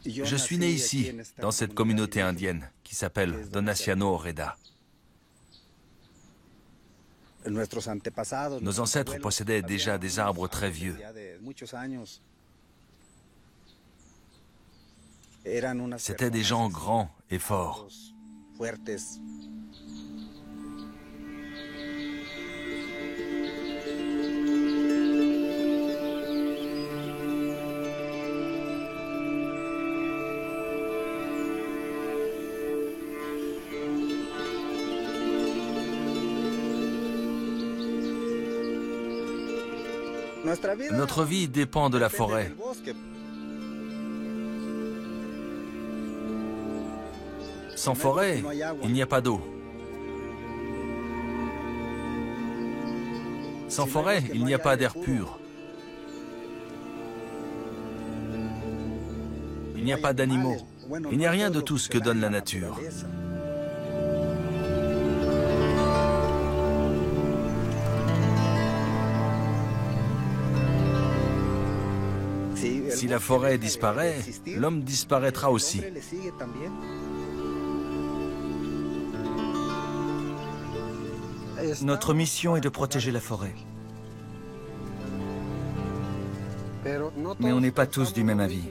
Je suis né ici, dans cette communauté indienne, qui s'appelle Donaciano Oreda. Nos ancêtres possédaient déjà des arbres très vieux. C'étaient des gens grands et forts. Notre vie dépend de la forêt. Sans forêt, il n'y a pas d'eau. Sans forêt, il n'y a pas d'air pur. Il n'y a pas d'animaux. Il n'y a rien de tout ce que donne la nature. Si la forêt disparaît, l'homme disparaîtra aussi. Notre mission est de protéger la forêt. Mais on n'est pas tous du même avis.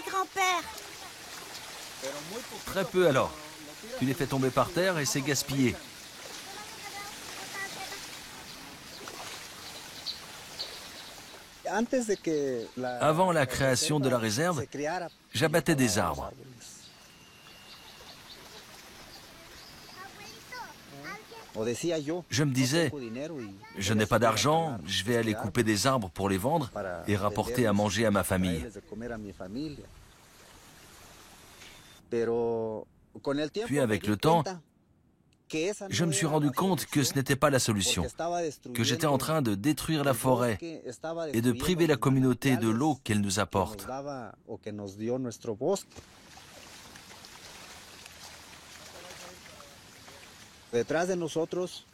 Grand-père. Très peu alors. Tu les fais tomber par terre et c'est gaspillé. Avant la création de la réserve, j'abattais des arbres. Je me disais, je n'ai pas d'argent, je vais aller couper des arbres pour les vendre et rapporter à manger à ma famille. Puis avec le temps, je me suis rendu compte que ce n'était pas la solution, que j'étais en train de détruire la forêt et de priver la communauté de l'eau qu'elle nous apporte.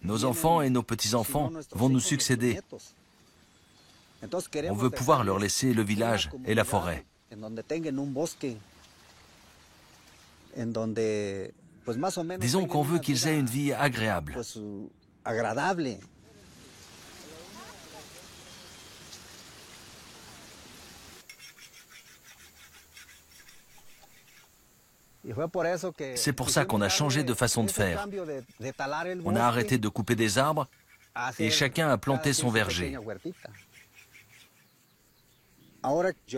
Nos enfants et nos petits-enfants vont nous succéder. On veut pouvoir leur laisser le village et la forêt. Disons qu'on veut qu'ils aient une vie agréable. C'est pour ça qu'on a changé de façon de faire. On a arrêté de couper des arbres et chacun a planté son verger.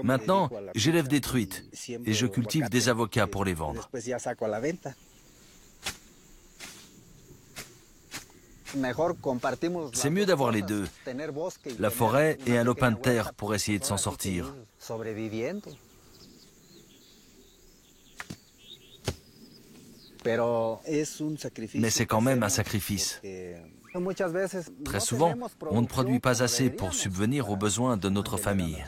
Maintenant, j'élève des truites et je cultive des avocats pour les vendre. C'est mieux d'avoir les deux, la forêt et un lopin de terre pour essayer de s'en sortir. Mais c'est quand même un sacrifice. Très souvent, on ne produit pas assez pour subvenir aux besoins de notre famille.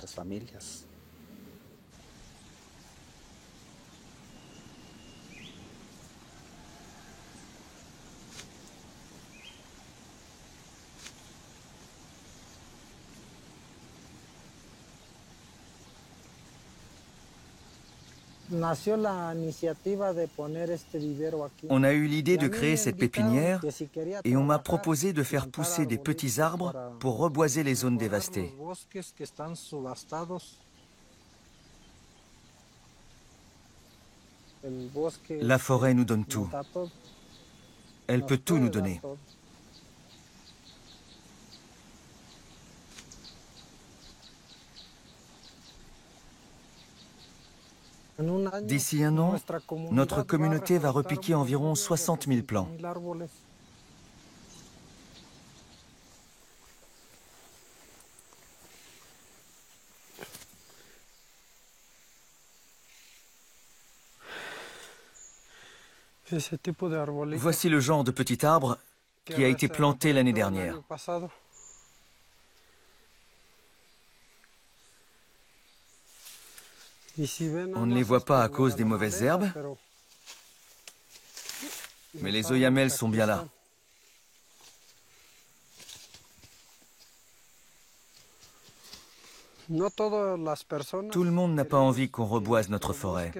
On a eu l'idée de créer cette pépinière et on m'a proposé de faire pousser des petits arbres pour reboiser les zones dévastées. La forêt nous donne tout. Elle peut tout nous donner. D'ici un an, notre communauté va repiquer environ 60 000 plants. Voici le genre de petit arbre qui a été planté l'année dernière. On ne les voit pas à cause des mauvaises herbes, mais les oyamels sont bien là. Tout le monde n'a pas envie qu'on reboise notre forêt.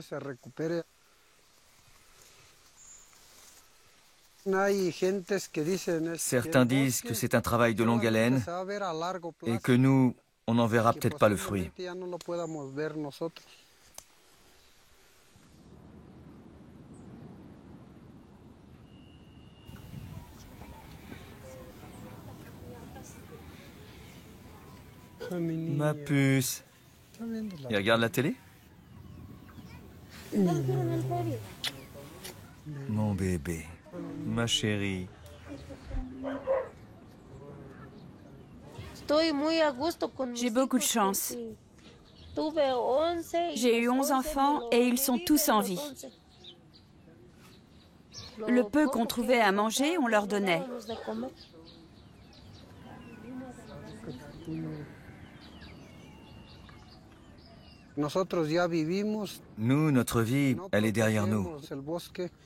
Certains disent que c'est un travail de longue haleine et que nous, on n'en verra peut-être pas le fruit. Ma puce. Il regarde la télé? Mon bébé, ma chérie. J'ai beaucoup de chance. J'ai eu 11 enfants et ils sont tous en vie. Le peu qu'on trouvait à manger, on leur donnait. Nous, notre vie, elle est derrière nous.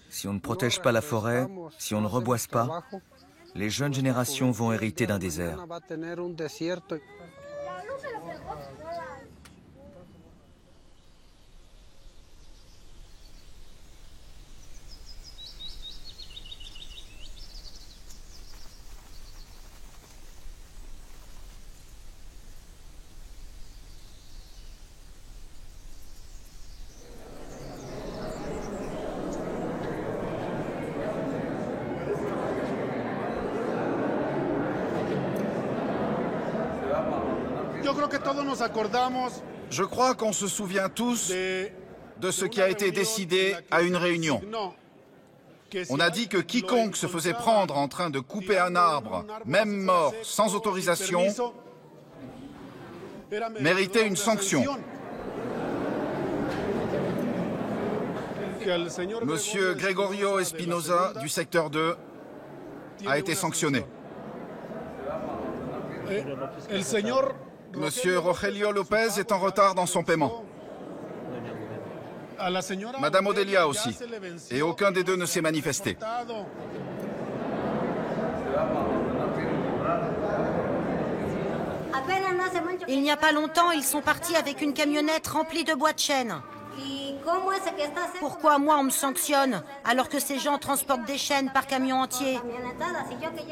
Si on ne protège pas la forêt, si on ne reboise pas, les jeunes générations vont hériter d'un désert. Je crois qu'on se souvient tous de ce qui a été décidé à une réunion. On a dit que quiconque se faisait prendre en train de couper un arbre, même mort, sans autorisation, méritait une sanction. Monsieur Gregorio Espinosa, du secteur 2, a été sanctionné. Monsieur Rogelio Lopez est en retard dans son paiement. Madame Odelia aussi. Et aucun des deux ne s'est manifesté. Il n'y a pas longtemps, ils sont partis avec une camionnette remplie de bois de chêne. Pourquoi moi on me sanctionne alors que ces gens transportent des chênes par camion entier?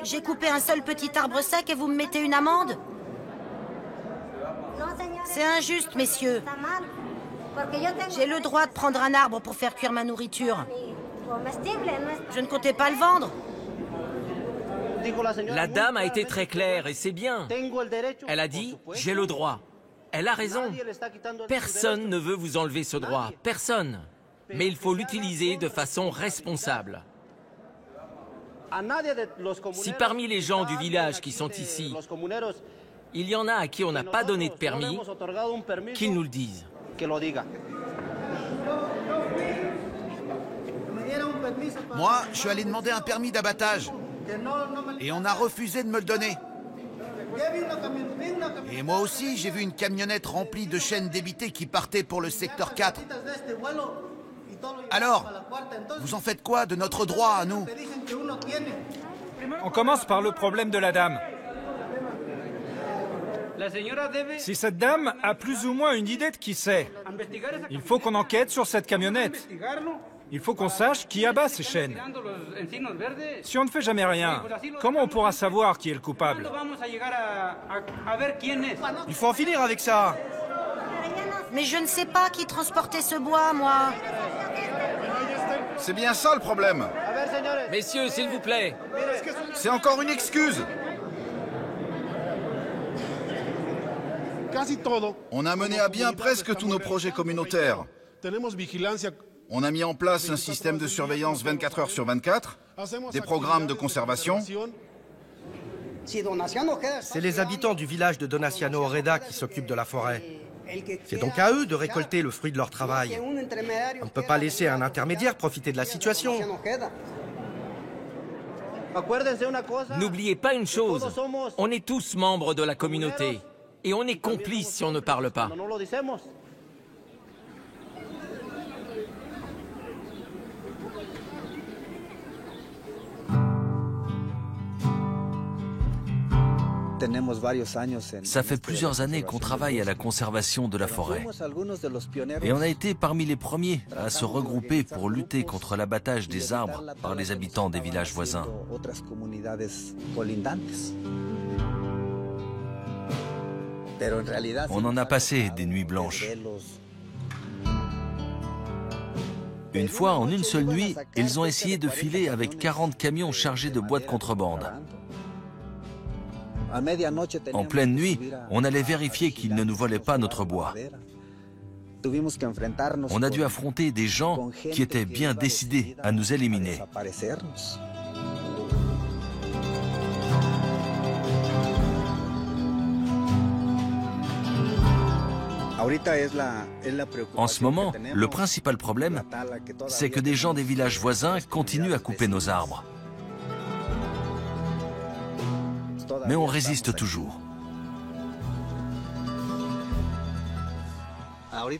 J'ai coupé un seul petit arbre sec et vous me mettez une amende? C'est injuste, messieurs. J'ai le droit de prendre un arbre pour faire cuire ma nourriture. Je ne comptais pas le vendre. La dame a été très claire et c'est bien. Elle a dit « j'ai le droit ». Elle a raison. Personne ne veut vous enlever ce droit. Personne. Mais il faut l'utiliser de façon responsable. Si parmi les gens du village qui sont ici, il y en a à qui on n'a pas donné de permis, qu'ils nous le disent. Moi, je suis allé demander un permis d'abattage. Et on a refusé de me le donner. Et moi aussi, j'ai vu une camionnette remplie de chaînes débitées qui partait pour le secteur 4. Alors, vous en faites quoi de notre droit à nous? On commence par le problème de la dame. Si cette dame a plus ou moins une idée de qui c'est, il faut qu'on enquête sur cette camionnette. Il faut qu'on sache qui abat ces chaînes. Si on ne fait jamais rien, comment on pourra savoir qui est le coupable? Il faut en finir avec ça. Mais je ne sais pas qui transportait ce bois, moi. C'est bien ça le problème. Messieurs, s'il vous plaît. C'est encore une excuse. On a mené à bien presque tous nos projets communautaires. On a mis en place un système de surveillance 24 heures sur 24, des programmes de conservation. C'est les habitants du village de Donaciano Oreda qui s'occupent de la forêt. C'est donc à eux de récolter le fruit de leur travail. On ne peut pas laisser un intermédiaire profiter de la situation. N'oubliez pas une chose, on est tous membres de la communauté. Et on est complices si on ne parle pas. Ça fait plusieurs années qu'on travaille à la conservation de la forêt. Et on a été parmi les premiers à se regrouper pour lutter contre l'abattage des arbres par les habitants des villages voisins. On en a passé des nuits blanches. Une fois, en une seule nuit, ils ont essayé de filer avec 40 camions chargés de bois de contrebande. En pleine nuit, on allait vérifier qu'ils ne nous volaient pas notre bois. On a dû affronter des gens qui étaient bien décidés à nous éliminer. En ce moment, le principal problème, c'est que des gens des villages voisins continuent à couper nos arbres. Mais on résiste toujours.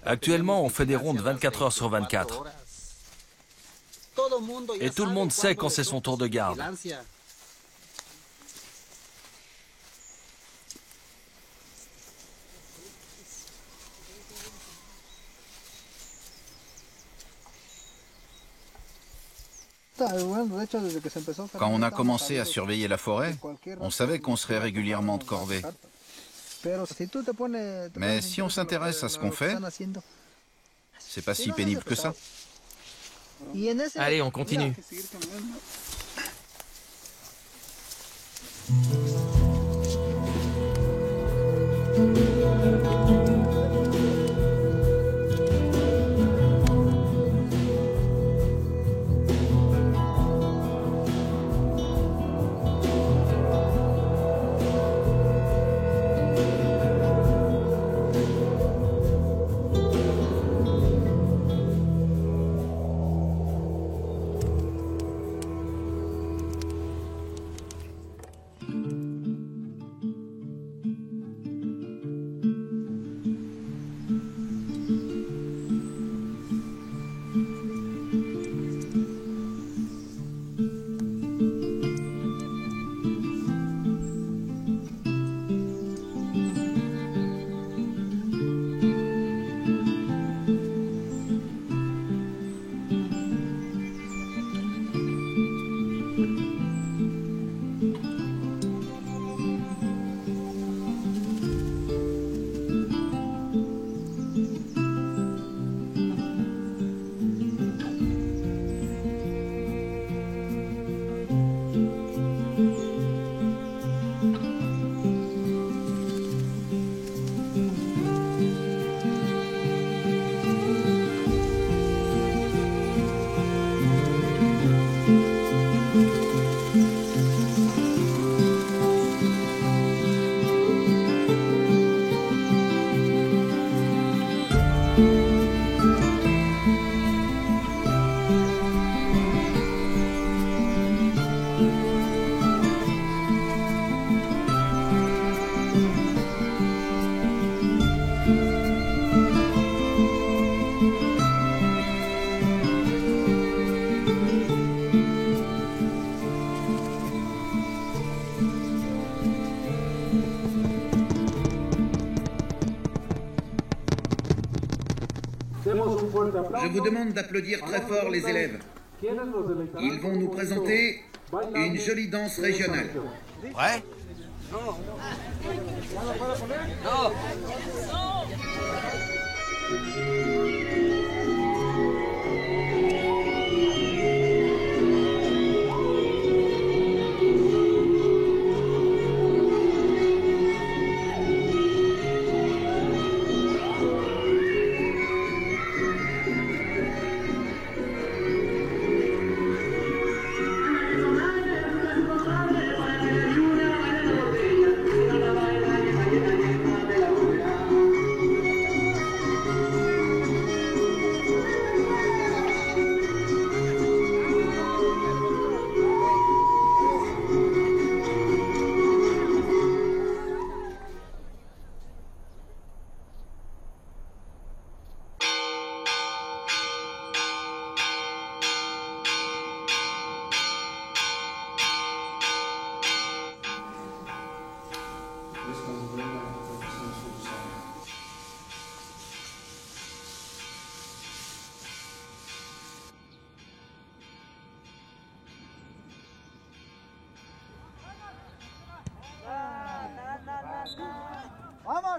Actuellement, on fait des rondes 24 heures sur 24. Et tout le monde sait quand c'est son tour de garde. Quand on a commencé à surveiller la forêt, on savait qu'on serait régulièrement de corvée. Mais si on s'intéresse à ce qu'on fait, c'est pas si pénible que ça. Allez, on continue. Je vous demande d'applaudir très fort les élèves. Ils vont nous présenter une jolie danse régionale. Prêt?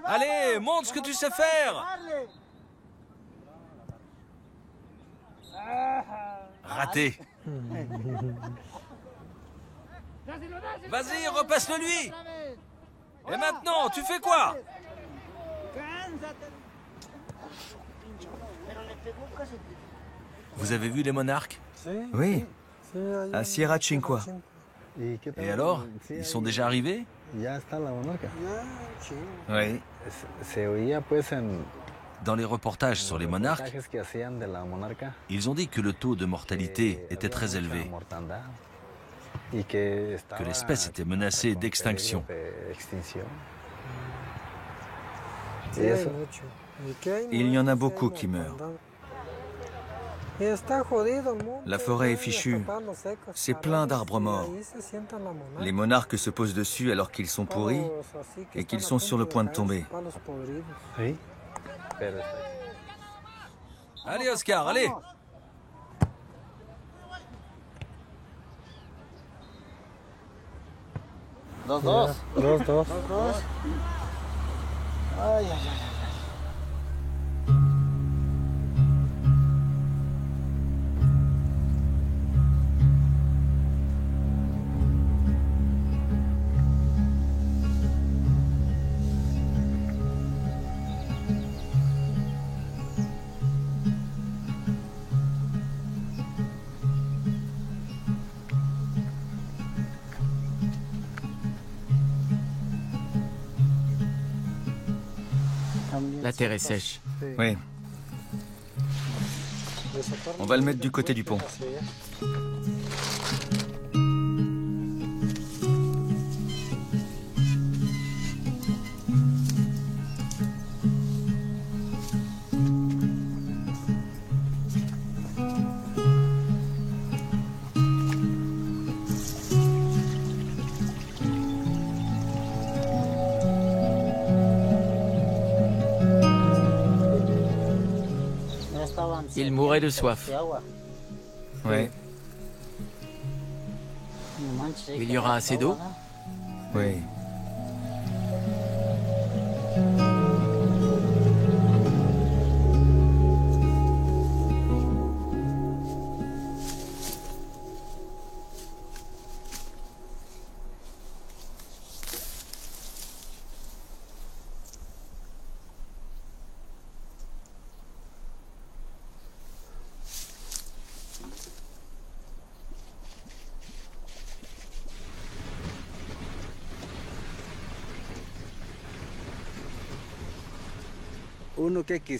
Allez, montre ce que tu sais faire. Raté. Vas-y, repasse-le lui. Et maintenant, tu fais quoi? Vous avez vu les monarques? Oui, à Sierra Cinque. Et alors? Ils sont déjà arrivés? Oui. Dans les reportages sur les monarques, ils ont dit que le taux de mortalité était très élevé, que l'espèce était menacée d'extinction. Il y en a beaucoup qui meurent. La forêt est fichue. C'est plein d'arbres morts. Les monarques se posent dessus alors qu'ils sont pourris et qu'ils sont sur le point de tomber. Allez, Oscar, allez! Dos. Ay, ay, ay. La terre est sèche. Oui. On va le mettre du côté du pont. Il mourait de soif. Oui. Il y aura assez d'eau? Oui.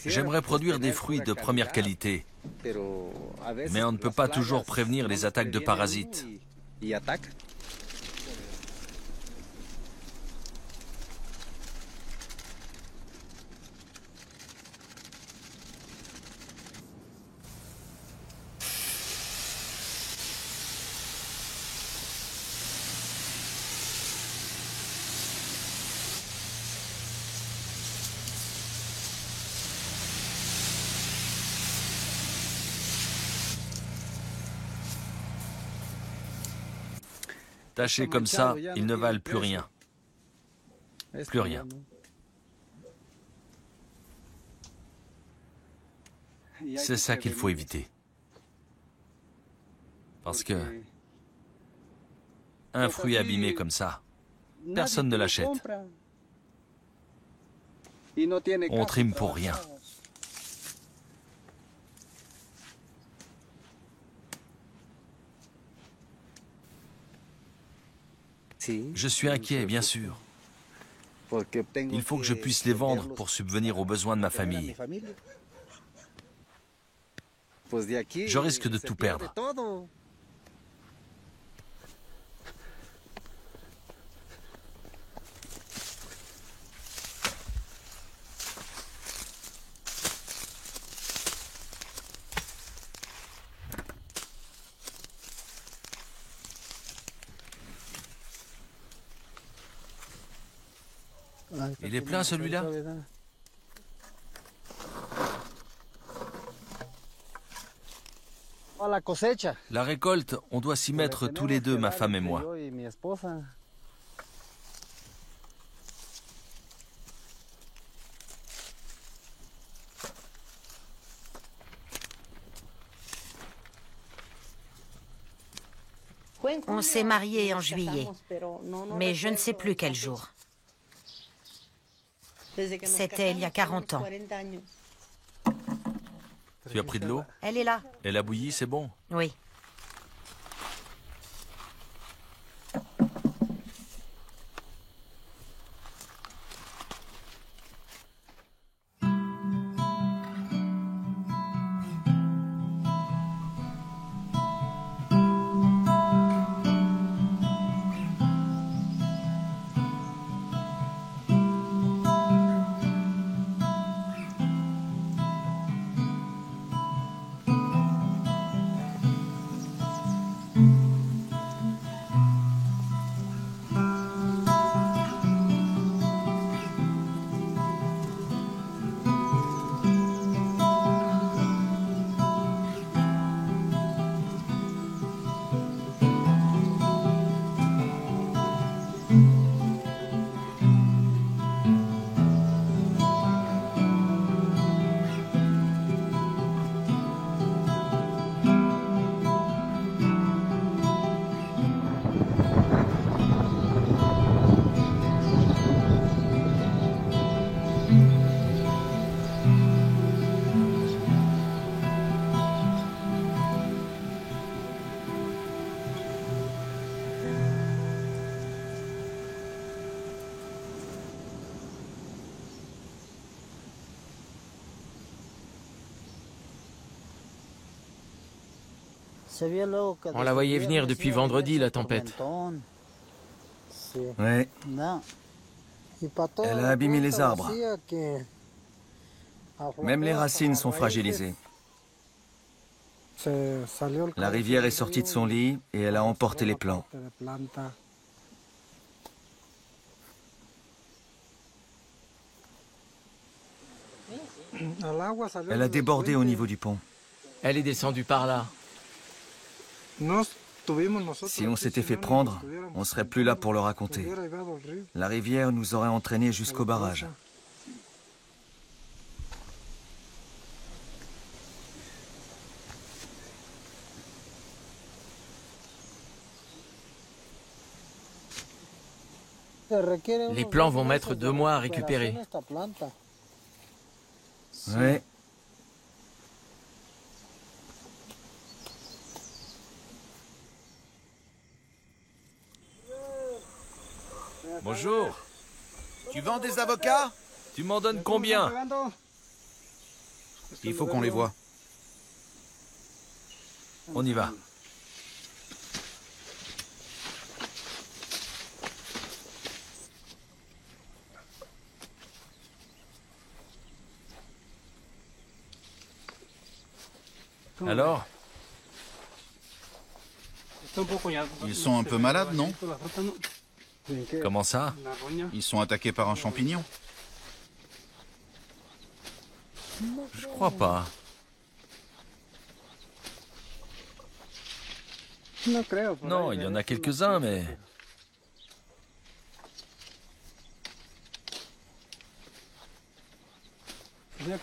J'aimerais produire des fruits de première qualité, mais on ne peut pas toujours prévenir les attaques de parasites. Tachés comme ça, ils ne valent plus rien. Plus rien. C'est ça qu'il faut éviter. Parce que un fruit abîmé comme ça, personne ne l'achète. On trime pour rien. Je suis inquiet, bien sûr. Il faut que je puisse les vendre pour subvenir aux besoins de ma famille. Je risque de tout perdre. Il est plein celui-là? La récolte, on doit s'y mettre tous les deux, ma femme et moi. On s'est mariés en juillet, mais je ne sais plus quel jour. C'était il y a 40 ans. Tu as pris de l'eau? Elle est là. Elle a bouilli, c'est bon? Oui. On la voyait venir depuis vendredi, la tempête. Ouais. Elle a abîmé les arbres. Même les racines sont fragilisées. La rivière est sortie de son lit et elle a emporté les plants. Elle a débordé au niveau du pont. Elle est descendue par là. Si on s'était fait prendre, on serait plus là pour le raconter. La rivière nous aurait entraînés jusqu'au barrage. Les plants vont mettre 2 mois à récupérer. Ouais. Bonjour. Tu vends des avocats? Tu m'en donnes combien? Il faut qu'on les voie. On y va. Alors? Ils sont un peu malades, non? Comment ça? Ils sont attaqués par un champignon. Je crois pas. Non, il y en a quelques-uns, mais...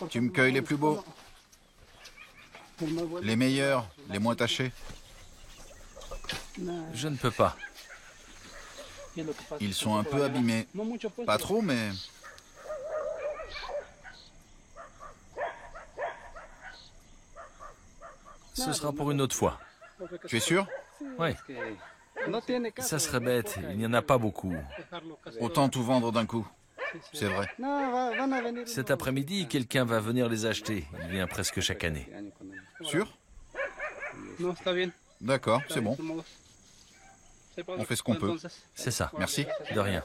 Tu me cueilles les plus beaux, les meilleurs, les moins tachés. Je ne peux pas. Ils sont un peu abîmés. Pas trop, mais... Ce sera pour une autre fois. Tu es sûr? Oui. Ça serait bête, il n'y en a pas beaucoup. Autant tout vendre d'un coup. C'est vrai. Cet après-midi, quelqu'un va venir les acheter. Il vient presque chaque année. Sûr? D'accord, c'est bon. On fait ce qu'on peut. C'est ça. Merci. De rien.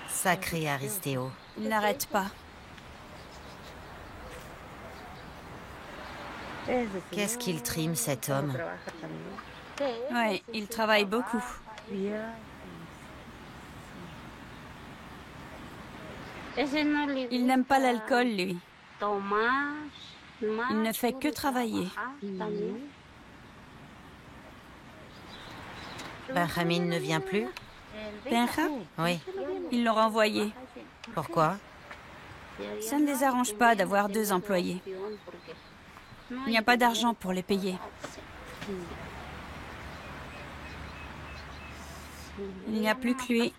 Sacré Aristéo. Il n'arrête pas. Qu'est-ce qu'il trime, cet homme? Oui, il travaille beaucoup. Il n'aime pas l'alcool, lui. Il ne fait que travailler. Benjamin ne vient plus? Benja? Oui. Ils l'ont renvoyé. Pourquoi? Ça ne les arrange pas d'avoir 2 employés. Il n'y a pas d'argent pour les payer. Il n'y a plus que lui.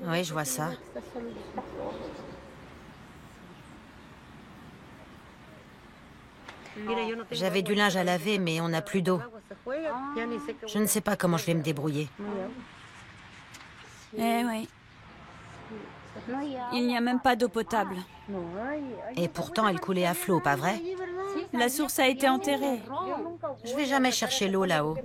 Oui, je vois ça. J'avais du linge à laver, mais on n'a plus d'eau. Je ne sais pas comment je vais me débrouiller. Eh oui. Il n'y a même pas d'eau potable. Et pourtant, elle coulait à flot, pas vrai? La source a été enterrée. Je vais jamais chercher l'eau là-haut.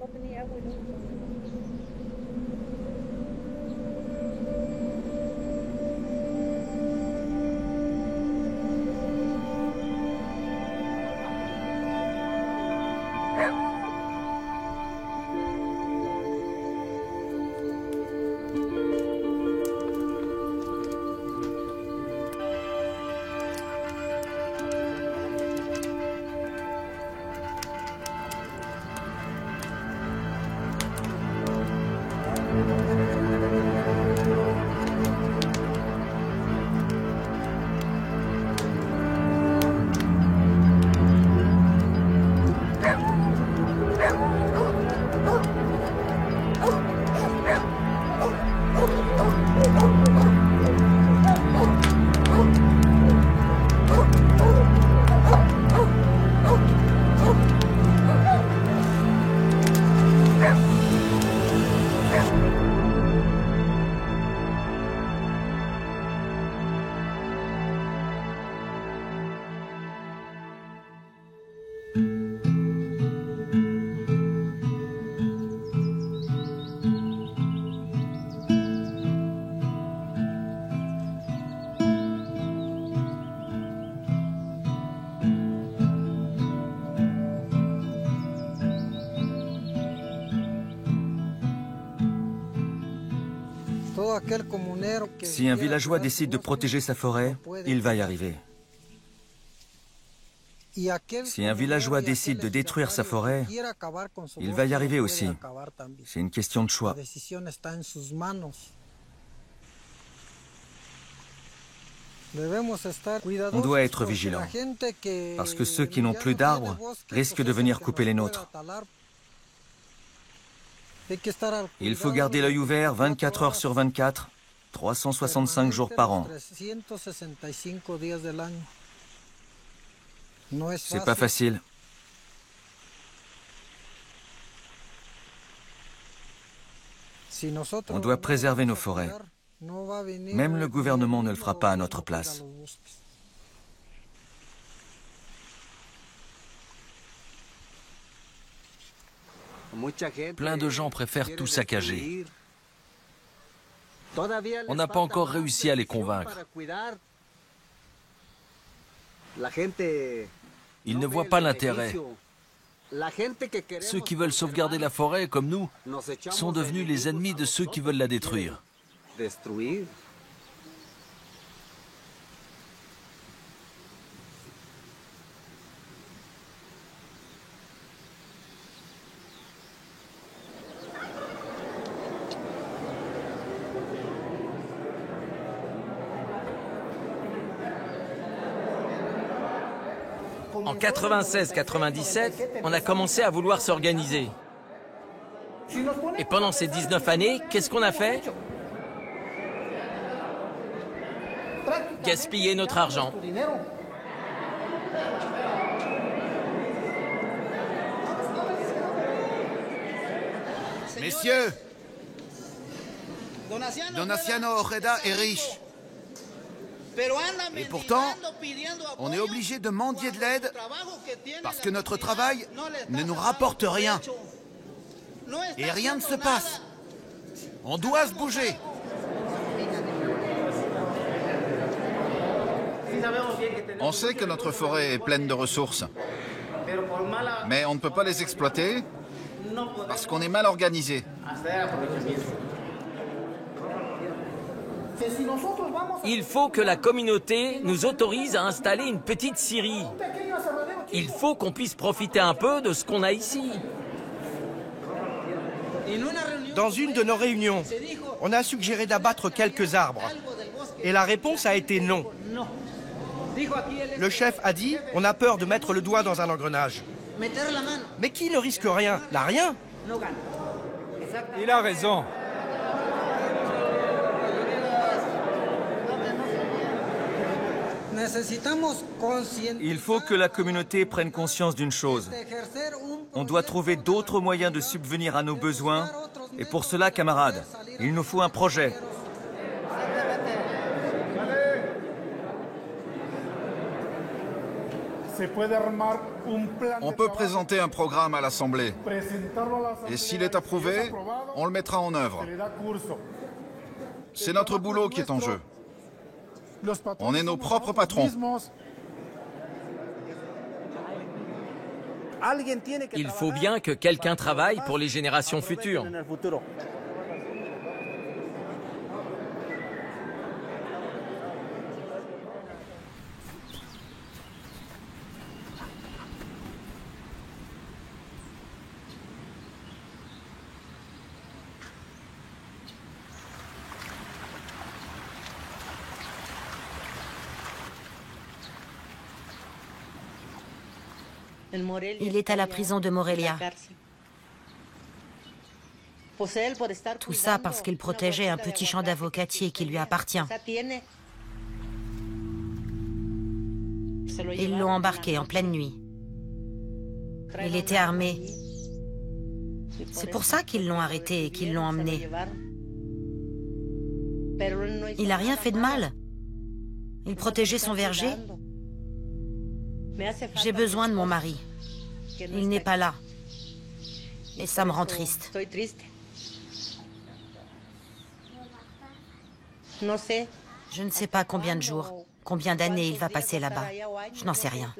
Si un villageois décide de protéger sa forêt, il va y arriver. Si un villageois décide de détruire sa forêt, il va y arriver aussi. C'est une question de choix. On doit être vigilant, parce que ceux qui n'ont plus d'arbres risquent de venir couper les nôtres. Il faut garder l'œil ouvert 24 heures sur 24 365 jours par an. C'est pas facile. On doit préserver nos forêts. Même le gouvernement ne le fera pas à notre place. Plein de gens préfèrent tout saccager. On n'a pas encore réussi à les convaincre. Ils ne voient pas l'intérêt. Ceux qui veulent sauvegarder la forêt, comme nous, sont devenus les ennemis de ceux qui veulent la détruire. En 96-97, on a commencé à vouloir s'organiser. Et pendant ces 19 années, qu'est-ce qu'on a fait? Gaspiller notre argent. Messieurs, Donaciano Ojeda est riche. Et pourtant, on est obligé de mendier de l'aide parce que notre travail ne nous rapporte rien. Et rien ne se passe. On doit se bouger. On sait que notre forêt est pleine de ressources. Mais on ne peut pas les exploiter parce qu'on est mal organisé. Il faut que la communauté nous autorise à installer une petite scierie. Il faut qu'on puisse profiter un peu de ce qu'on a ici. Dans une de nos réunions, on a suggéré d'abattre quelques arbres. Et la réponse a été non. Le chef a dit, on a peur de mettre le doigt dans un engrenage. Mais qui ne risque rien, n'a rien. Il a raison. Il faut que la communauté prenne conscience d'une chose. On doit trouver d'autres moyens de subvenir à nos besoins. Et pour cela, camarades, il nous faut un projet. On peut présenter un programme à l'Assemblée. Et s'il est approuvé, on le mettra en œuvre. C'est notre boulot qui est en jeu. On est nos propres patrons. Il faut bien que quelqu'un travaille pour les générations futures. Il est à la prison de Morelia. Tout ça parce qu'il protégeait un petit champ d'avocatier qui lui appartient. Ils l'ont embarqué en pleine nuit. Il était armé. C'est pour ça qu'ils l'ont arrêté et qu'ils l'ont emmené. Il n'a rien fait de mal. Il protégeait son verger. J'ai besoin de mon mari. Il n'est pas là. Et ça me rend triste. Je ne sais pas combien de jours, combien d'années il va passer là-bas. Je n'en sais rien.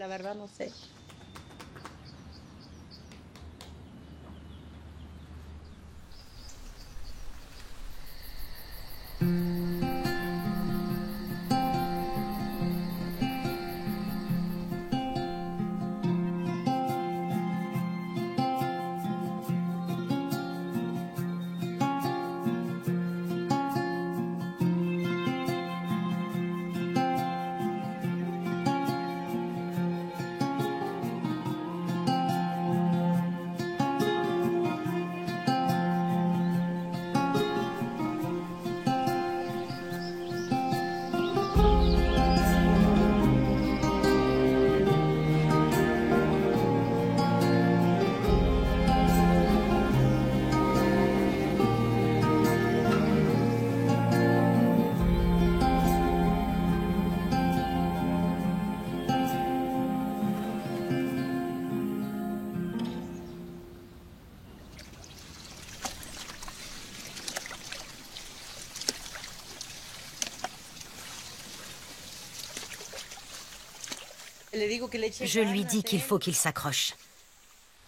Je lui dis qu'il faut qu'il s'accroche,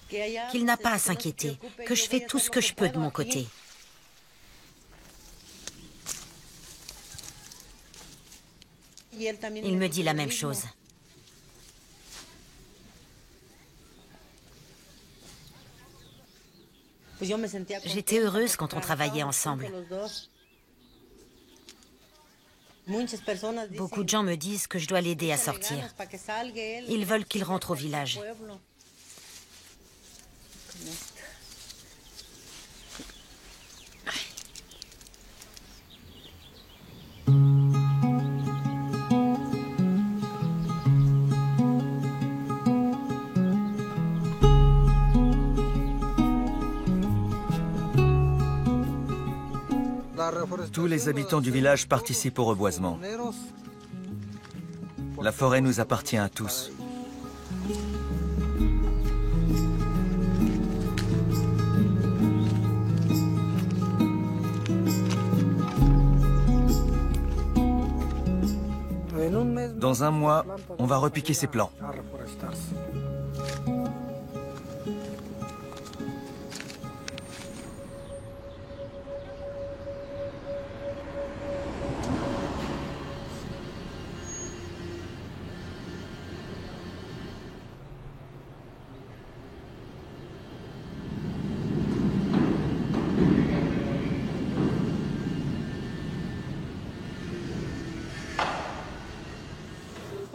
qu'il n'a pas à s'inquiéter, que je fais tout ce que je peux de mon côté. Il me dit la même chose. J'étais heureuse quand on travaillait ensemble. Beaucoup de gens me disent que je dois l'aider à sortir. Ils veulent qu'il rentre au village. Tous les habitants du village participent au reboisement. La forêt nous appartient à tous. Dans un mois, on va repiquer ces plants.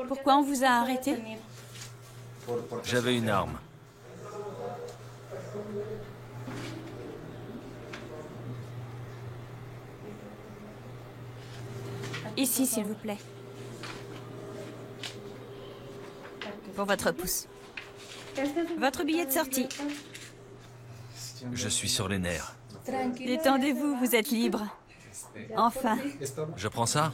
Pourquoi on vous a arrêté? J'avais une arme. Ici, s'il vous plaît. Pour votre pouce. Votre billet de sortie. Je suis sur les nerfs. Détendez-vous, vous êtes libre. Enfin. Je prends ça?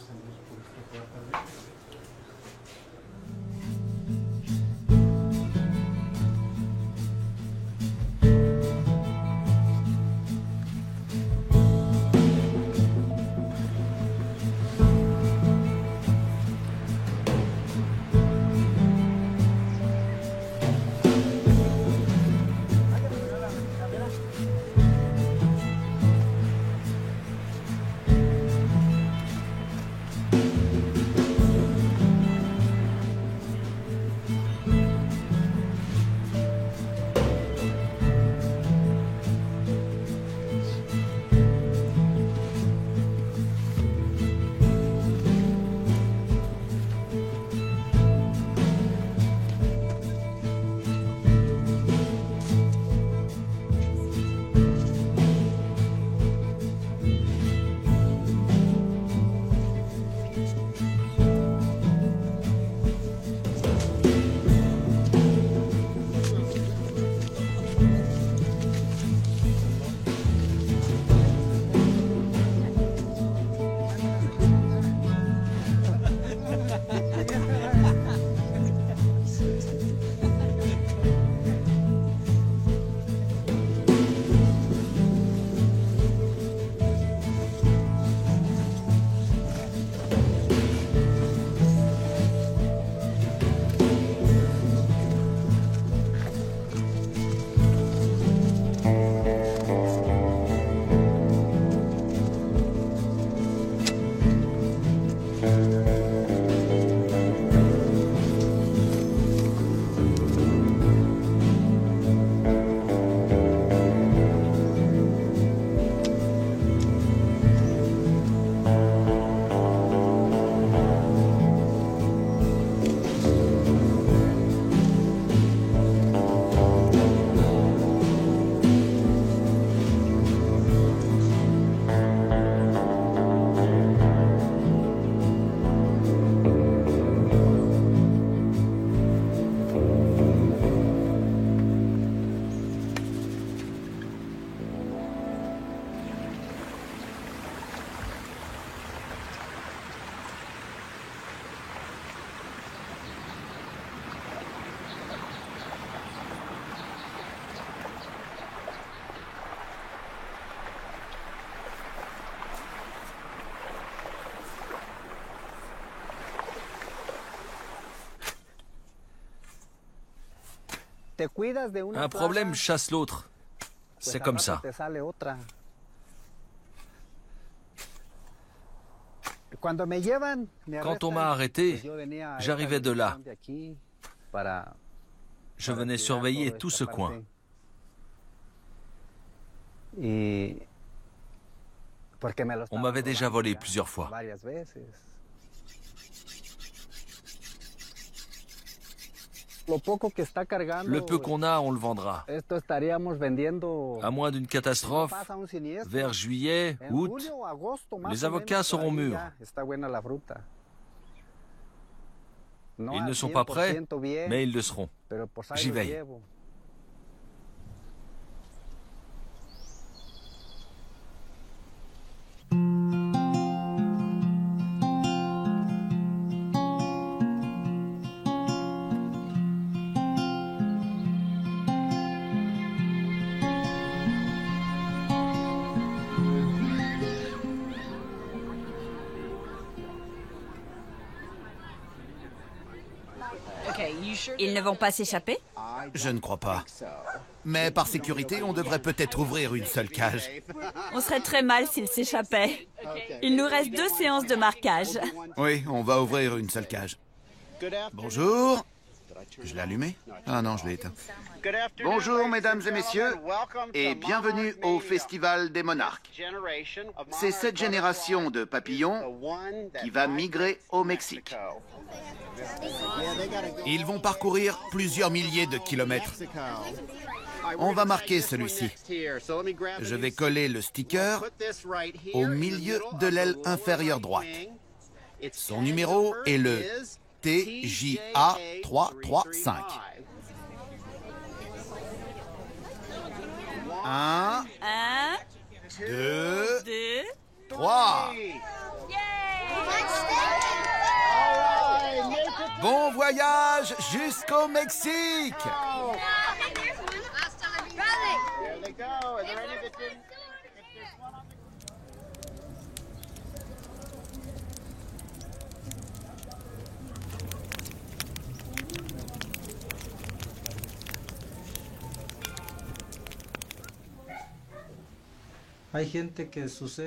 Un problème chasse l'autre. C'est comme ça. Quand on m'a arrêté, j'arrivais de là. Je venais surveiller tout ce coin. On m'avait déjà volé plusieurs fois. Le peu qu'on a, on le vendra. À moins d'une catastrophe, vers juillet, août, les avocats seront mûrs. Ils ne sont pas prêts, mais ils le seront. J'y veille. Ils ne vont pas s'échapper? Je ne crois pas. Mais par sécurité, on devrait peut-être ouvrir une seule cage. On serait très mal s'ils s'échappaient. Il nous reste 2 séances de marquage. Oui, on va ouvrir une seule cage. Bonjour. Je l'ai allumé? Ah non, je l'ai éteint. Bonjour, mesdames et messieurs, et bienvenue au Festival des Monarques. C'est cette génération de papillons qui va migrer au Mexique. Ils vont parcourir plusieurs milliers de kilomètres. On va marquer celui-ci. Je vais coller le sticker au milieu de l'aile inférieure droite. Son numéro est le TJA 335. 1, 2, 3. Bon voyage jusqu'au Mexique!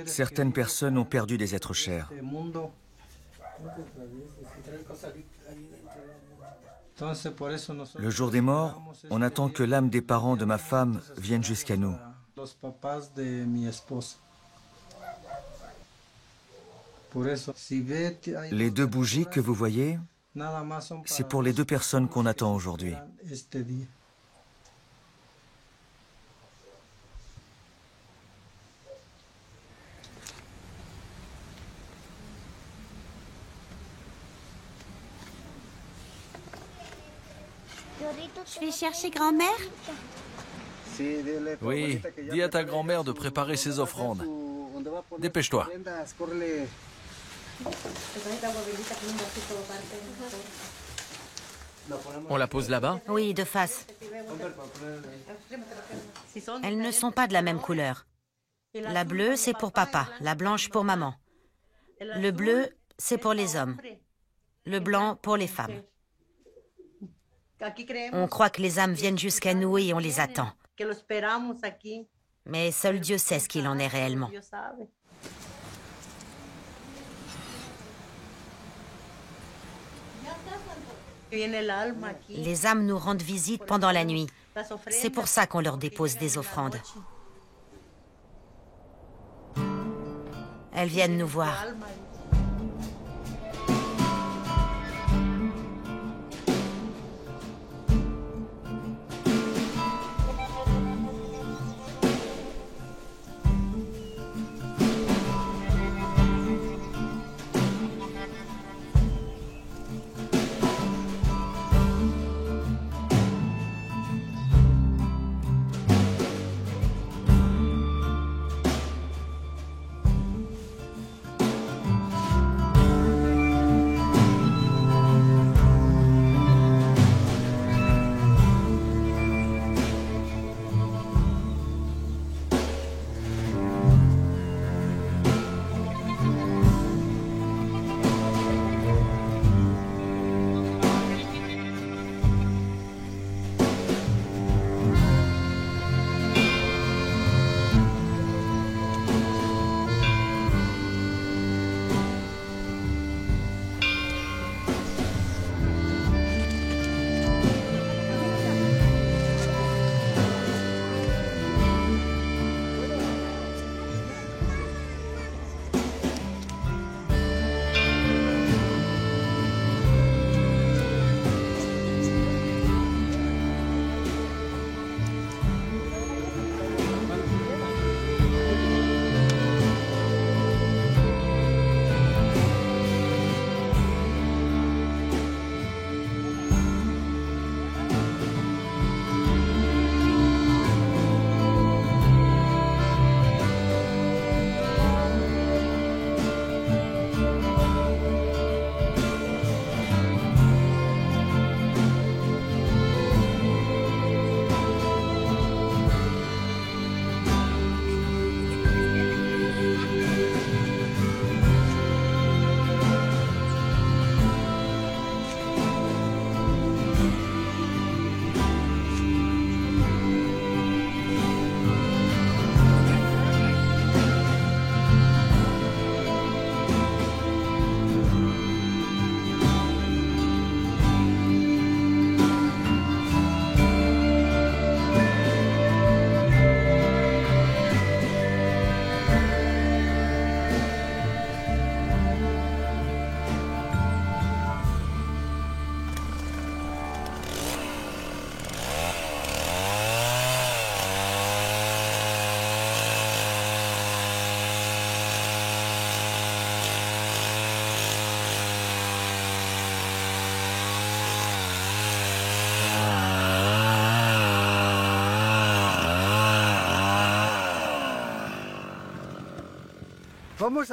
Certaines personnes ont perdu des êtres chers. Le jour des morts, on attend que l'âme des parents de ma femme vienne jusqu'à nous. Les 2 bougies que vous voyez, c'est pour les 2 personnes qu'on attend aujourd'hui. Je vais chercher grand-mère. Oui, dis à ta grand-mère de préparer ses offrandes. Dépêche-toi. On la pose là-bas? Oui, de face. Elles ne sont pas de la même couleur. La bleue, c'est pour papa, la blanche pour maman. Le bleu, c'est pour les hommes. Le blanc pour les femmes. On croit que les âmes viennent jusqu'à nous et on les attend. Mais seul Dieu sait ce qu'il en est réellement. Les âmes nous rendent visite pendant la nuit. C'est pour ça qu'on leur dépose des offrandes. Elles viennent nous voir.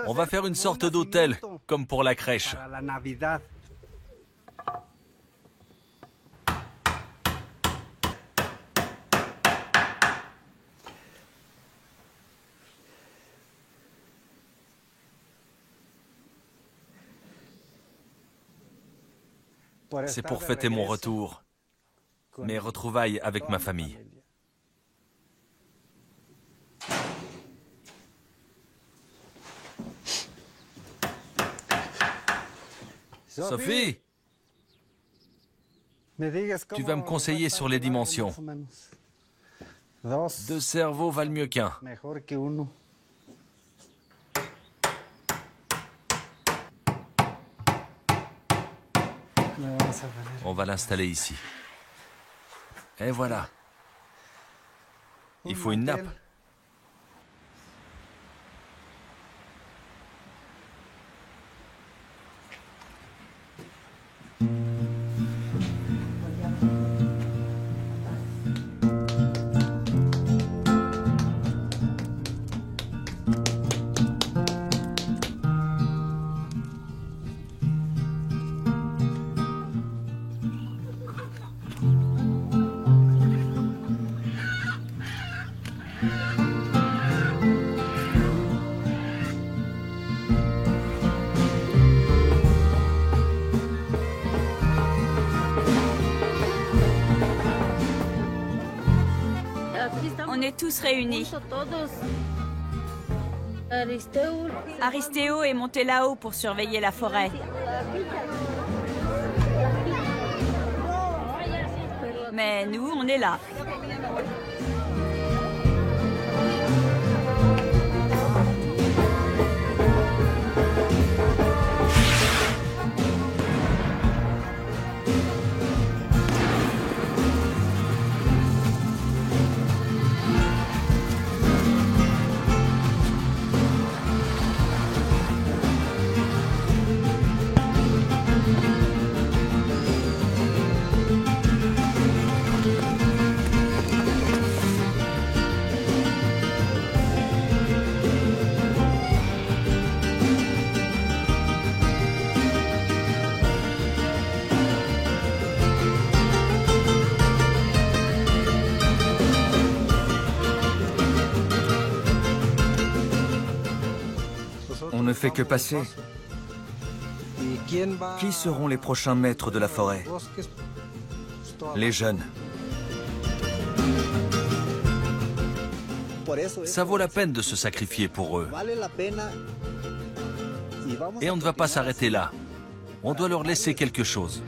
On va faire une sorte d'hôtel, comme pour la crèche. C'est pour fêter mon retour, mes retrouvailles avec ma famille. Sophie, tu vas me conseiller sur les dimensions. 2 cerveaux valent mieux qu'un. On va l'installer ici. Et voilà. Il faut une nappe. On est tous réunis. Aristéo est monté là-haut pour surveiller la forêt. Mais nous, on est là. On ne fait que passer. Qui seront les prochains maîtres de la forêt? Les jeunes. Ça vaut la peine de se sacrifier pour eux. Et on ne va pas s'arrêter là. On doit leur laisser quelque chose.